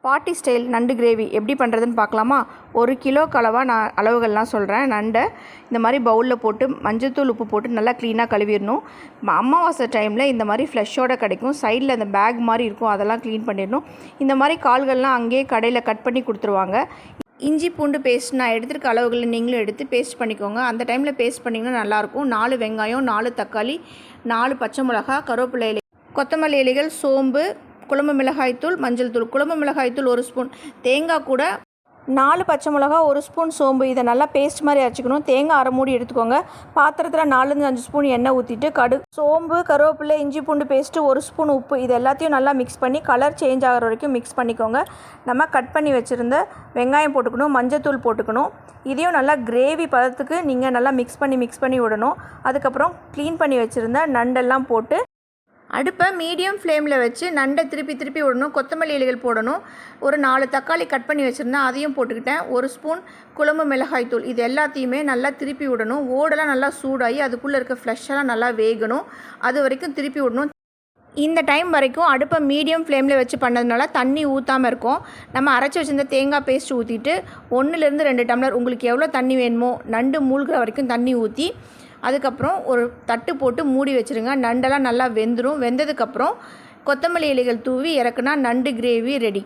பாட்டி ஸ்டைல் நண்டு கிரேவி எப்படி பண்ணுறதுன்னு பார்க்கலாமா? 1 கிலோக்கு அளவாக நான் அளவுகள்லாம் சொல்கிறேன். நண்டை இந்த மாதிரி பவுலில் போட்டு மஞ்சள்தூள் உப்பு போட்டு நல்லா க்ளீனாக கழுவிடணும். அமாவாசை டைமில் இந்த மாதிரி ஃப்ளஷோடு கிடைக்கும். சைடில் அந்த பேக் மாதிரி இருக்கும், அதெல்லாம் க்ளீன் பண்ணிடணும். இந்த மாதிரி கால்கள்லாம் அங்கேயே கடையில் கட் பண்ணி கொடுத்துருவாங்க. இஞ்சி பூண்டு பேஸ்ட் நான் எடுத்துருக்க அளவுகளில் நீங்களும் எடுத்து பேஸ்ட் பண்ணிக்கோங்க. அந்த டைமில் பேஸ்ட் பண்ணிங்கன்னா நல்லாயிருக்கும். 4 வெங்காயம், 4 தக்காளி, 4 பச்சை மிளகா, கருவேப்பிலை இலை, கொத்தமல்லி இலைகள், சோம்பு, குழம்பு மிளகாய்த்தூள், மஞ்சள் தூள், குழம்பு மிளகாய்த்தூள் 1 ஸ்பூன், தேங்காய் கூட 4 பச்சை மிளகா, 1 ஸ்பூன் சோம்பு. இதை நல்லா பேஸ்ட் மாதிரி அரைச்சிக்கணும். தேங்காய் அரை மூடி எடுத்துக்கோங்க. பாத்திரத்தில் 4-5 ஸ்பூன் எண்ணெய் ஊற்றிட்டு கடுகு, சோம்பு, கருவேப்பிலை, இஞ்சி பூண்டு பேஸ்ட்டு, 1 ஸ்பூன் உப்பு, இது எல்லாத்தையும் நல்லா மிக்ஸ் பண்ணி கலர் சேஞ்ச் ஆகிற வரைக்கும் மிக்ஸ் பண்ணிக்கோங்க. நம்ம கட் பண்ணி வச்சுருந்த வெங்காயம் போட்டுக்கணும், மஞ்சத்தூள் போட்டுக்கணும். இதையும் நல்லா கிரேவி பதத்துக்கு நீங்கள் நல்லா மிக்ஸ் பண்ணி விடணும். அதுக்கப்புறம் க்ளீன் பண்ணி வச்சுருந்த நண்டெல்லாம் போட்டு அடுப்பை மீடியம் ஃப்ளேமில் வச்சு நண்டை திருப்பி விடணும். கொத்தமல்லி இலைகள் போடணும். ஒரு 4 தக்காளி கட் பண்ணி வச்சுருந்தேன், அதையும் போட்டுக்கிட்டேன். 1 ஸ்பூன் குழம்பு மிளகாய்த்தூள், இது எல்லாத்தையுமே நல்லா திருப்பி விடணும். ஓடெல்லாம் நல்லா சூடாகி அதுக்குள்ளே இருக்க ஃப்ளஷெல்லாம் நல்லா வேகணும். அது வரைக்கும் திருப்பி விடணும். இந்த டைம் வரைக்கும் அடுப்பை மீடியம் ஃப்ளேமில் வச்சு பண்ணதுனால தண்ணி ஊற்றாமல் இருக்கும். நம்ம அரைச்சி வச்சுருந்த தேங்காய் பேஸ்ட் ஊற்றிட்டு 1லேருந்து 2 டம்ளர் உங்களுக்கு எவ்வளோ தண்ணி வேணுமோ நண்டு மூழ்கிற வரைக்கும் தண்ணி ஊற்றி அதுக்கப்புறம் ஒரு தட்டு போட்டு மூடி வச்சுருங்க. நண்டெல்லாம் நல்லா வெந்துடும். வெந்ததுக்கப்புறம் கொத்தமல்லி இலைகள் தூவி இறக்குனா நண்டு கிரேவி ரெடி.